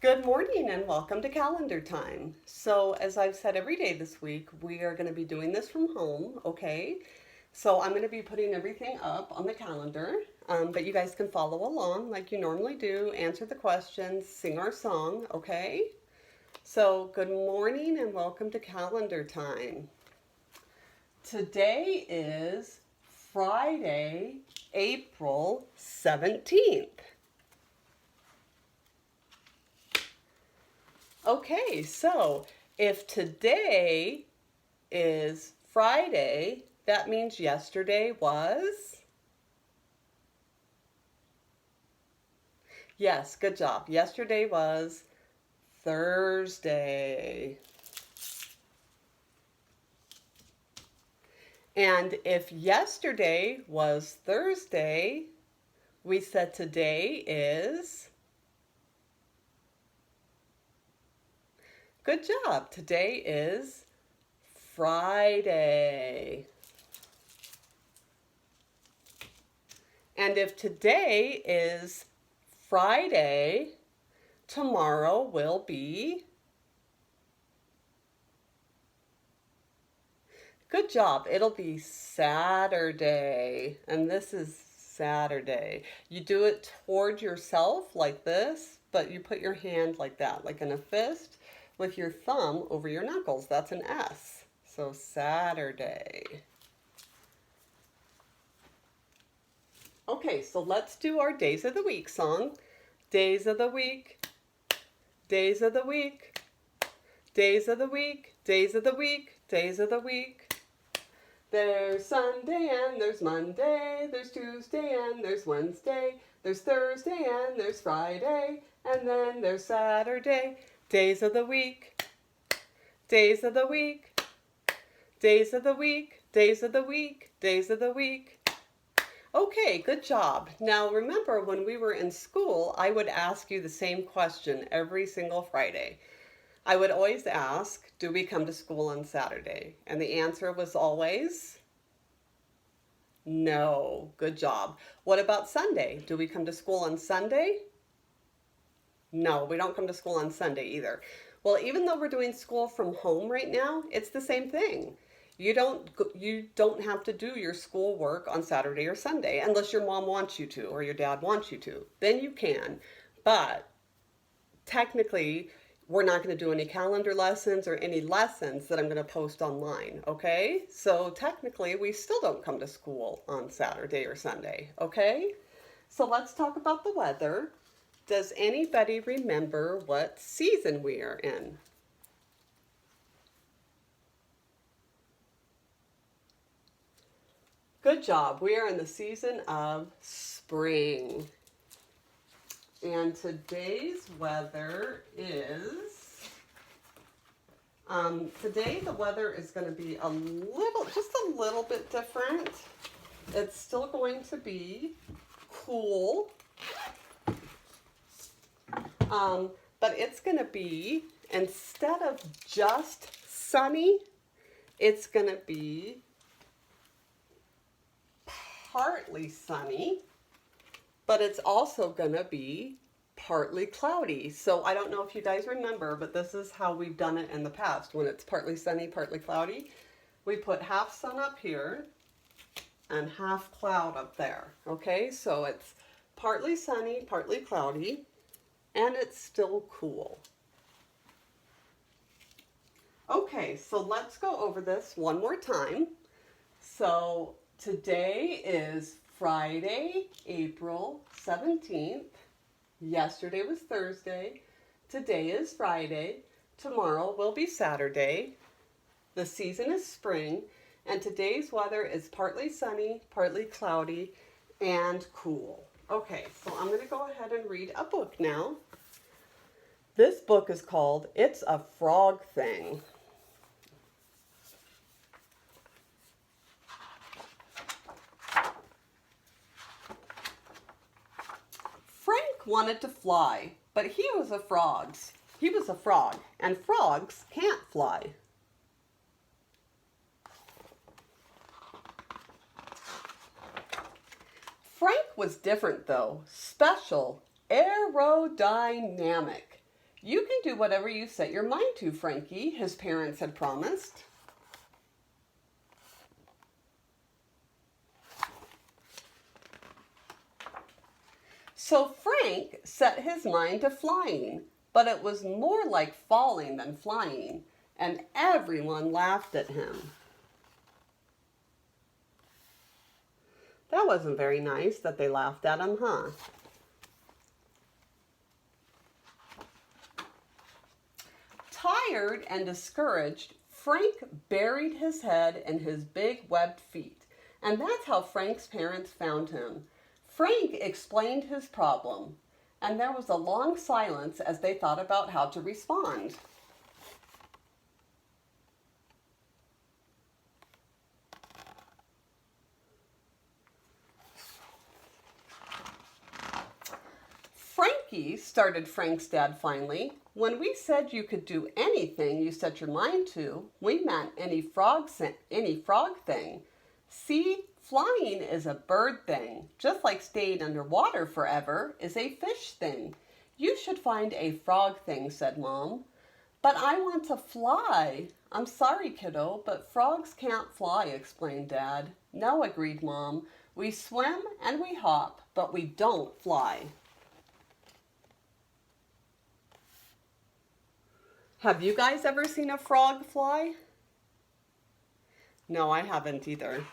Good morning and welcome to calendar time. So, as I've said every day this week, we are going to be doing this from home, okay? So, I'm going to be putting everything up on the calendar, but you guys can follow along like you normally do, answer the questions, sing our song, okay? So, good morning and welcome to calendar time. Today is Friday, April 17th. Okay, so if today is Friday, that means yesterday was? Yes, good job. Yesterday was Thursday. And if yesterday was Thursday, we said today is? Good job. Today is Friday. And if today is Friday, tomorrow will be? Good job. It'll be Saturday. And this is Saturday. You do it toward yourself like this, but you put your hand like that, like in a fist, with your thumb over your knuckles. That's an S. So Saturday. Okay, so let's do our days of the week song. Days of the week, days of the week, days of the week, days of the week, days of the week. There's Sunday and there's Monday, there's Tuesday and there's Wednesday, there's Thursday and there's Friday, and then there's Saturday. Days of the week, days of the week, days of the week, days of the week, days of the week. Okay, good job. Now remember, when we were in school, I would ask you the same question every single Friday. I would always ask, do we come to school on Saturday? And the answer was always no. Good job. What about Sunday? Do we come to school on Sunday? No, we don't come to school on Sunday either. Well, even though we're doing school from home right now, it's the same thing. You don't have to do your school work on Saturday or Sunday unless your mom wants you to or your dad wants you to. Then you can. But technically, we're not going to do any calendar lessons or any lessons that I'm going to post online, okay? So technically, we still don't come to school on Saturday or Sunday, okay? So let's talk about the weather. Does anybody remember what season we are in? Good job. We are in the season of spring. And today's weather is, today the weather is going to be just a little bit different. It's still going to be cool, but it's going to be, instead of just sunny, it's going to be partly sunny, but it's also going to be partly cloudy. So I don't know if you guys remember, but this is how we've done it in the past. When it's partly sunny, partly cloudy, we put half sun up here and half cloud up there. Okay, so it's partly sunny, partly cloudy, and it's still cool. Okay, so let's go over this one more time. So today is Friday, April 17th. Yesterday was Thursday. Today is Friday. Tomorrow will be Saturday. The season is spring, and today's weather is partly sunny, partly cloudy, and cool. Okay, so I'm going to go ahead and read a book now. This book is called It's a Frog Thing. Frank wanted to fly, but he was a frog, and frogs can't fly. Frank was different though, special, aerodynamic. You can do whatever you set your mind to, Frankie, his parents had promised. So Frank set his mind to flying, but it was more like falling than flying, and everyone laughed at him. That wasn't very nice that they laughed at him, huh? Tired and discouraged, Frank buried his head in his big webbed feet, and that's how Frank's parents found him. Frank explained his problem, and there was a long silence as they thought about how to respond. Frankie, started Frank's dad finally, when we said you could do anything you set your mind to, we meant any frog thing. See, flying is a bird thing, just like staying underwater forever is a fish thing. You should find a frog thing, said Mom. But I want to fly. I'm sorry, kiddo, but frogs can't fly, explained Dad. No, agreed Mom. We swim and we hop, but we don't fly. Have you guys ever seen a frog fly? No, I haven't either.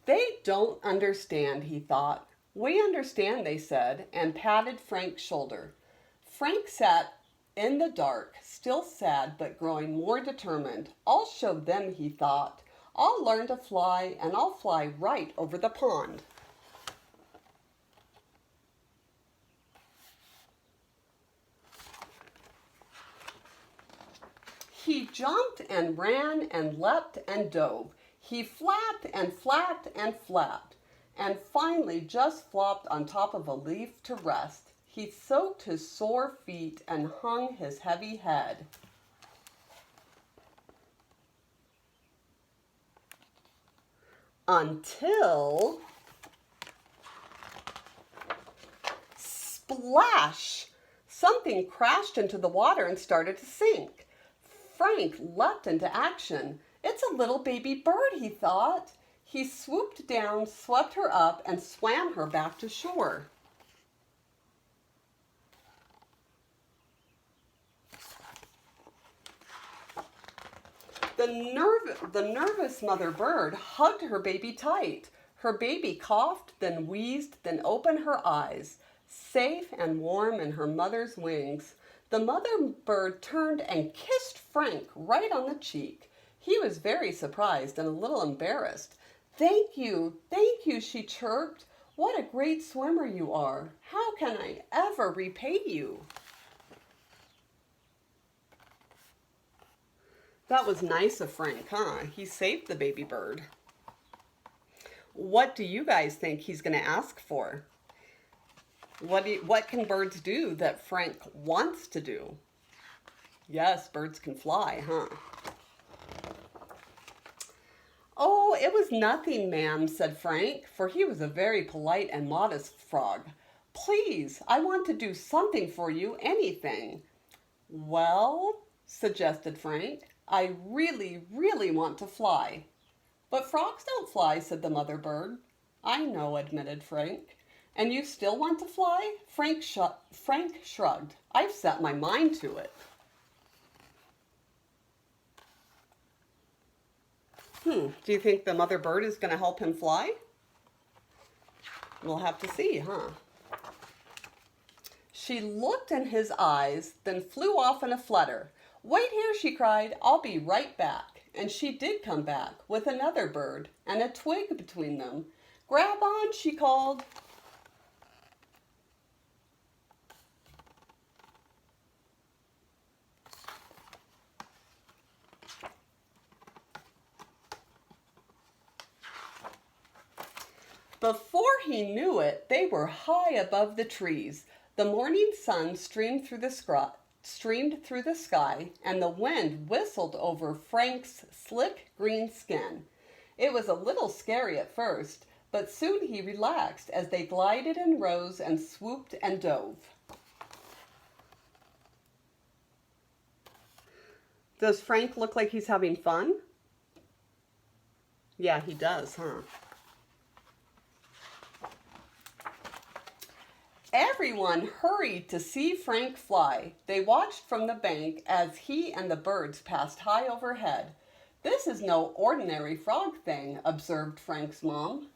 They don't understand, he thought. We understand, they said, and patted Frank's shoulder. Frank sat in the dark, still sad but growing more determined. I'll show them, he thought. I'll learn to fly, and I'll fly right over the pond. He jumped and ran and leapt and dove. He flapped and flapped and flapped, and finally just flopped on top of a leaf to rest. He soaked his sore feet and hung his heavy head. Until... splash! Something crashed into the water and started to sink. Frank leapt into action. It's a little baby bird, he thought. He swooped down, swept her up, and swam her back to shore. The nervous mother bird hugged her baby tight. Her baby coughed, then wheezed, then opened her eyes, safe and warm in her mother's wings. The mother bird turned and kissed Frank right on the cheek. He was very surprised and a little embarrassed. Thank you, she chirped. What a great swimmer you are. How can I ever repay you? That was nice of Frank, huh? He saved the baby bird. What do you guys think he's going to ask for? What can birds do that Frank wants to do? Yes, birds can fly, huh? Oh, it was nothing, ma'am, said Frank, for he was a very polite and modest frog. Please, I want to do something for you, anything. Well, suggested Frank, I really, really want to fly. But frogs don't fly, said the mother bird. I know, admitted Frank. And you still want to fly? Frank shrugged. I've set my mind to it. Do you think the mother bird is going to help him fly? We'll have to see, huh? She looked in his eyes, then flew off in a flutter. Wait here, she cried. I'll be right back. And she did come back with another bird and a twig between them. Grab on, she called. Before he knew it, they were high above the trees. The morning sun streamed through the sky, and the wind whistled over Frank's slick green skin. It was a little scary at first, but soon he relaxed as they glided and rose and swooped and dove. Does Frank look like he's having fun? Yeah, he does, huh? Everyone hurried to see Frank fly. They watched from the bank as he and the birds passed high overhead. "This is no ordinary frog thing," observed Frank's mom.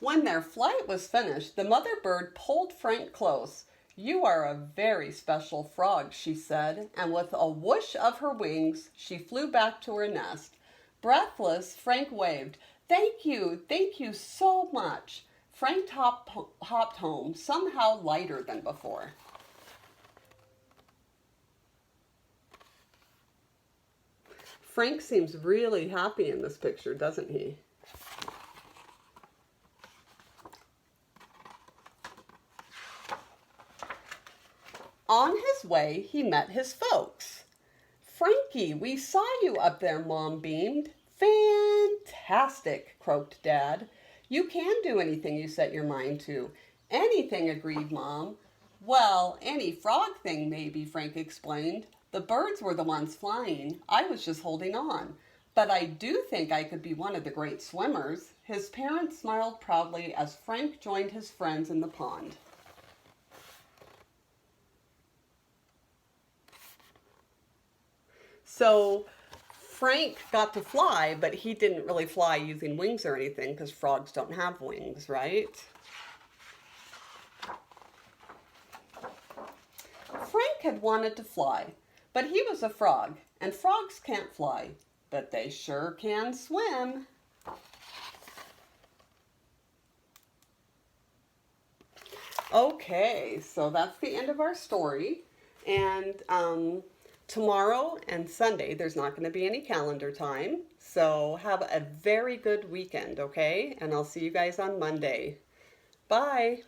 When their flight was finished, the mother bird pulled Frank close. "You are a very special frog," she said, and with a whoosh of her wings, she flew back to her nest. Breathless, Frank waved. Thank you so much." Frank hopped home, somehow lighter than before. Frank seems really happy in this picture, doesn't he? On his way, he met his folks. "Frankie, we saw you up there," Mom beamed. "Fantastic," croaked Dad. "You can do anything you set your mind to." "Anything," agreed Mom. "Well, any frog thing maybe," Frank explained. "The birds were the ones flying. I was just holding on. But I do think I could be one of the great swimmers." His parents smiled proudly as Frank joined his friends in the pond. So Frank got to fly, but he didn't really fly using wings or anything because frogs don't have wings, right? Frank had wanted to fly, but he was a frog, and frogs can't fly, but they sure can swim. Okay, so that's the end of our story. And tomorrow and Sunday, there's not going to be any calendar time. So have a very good weekend, okay? And I'll see you guys on Monday. Bye.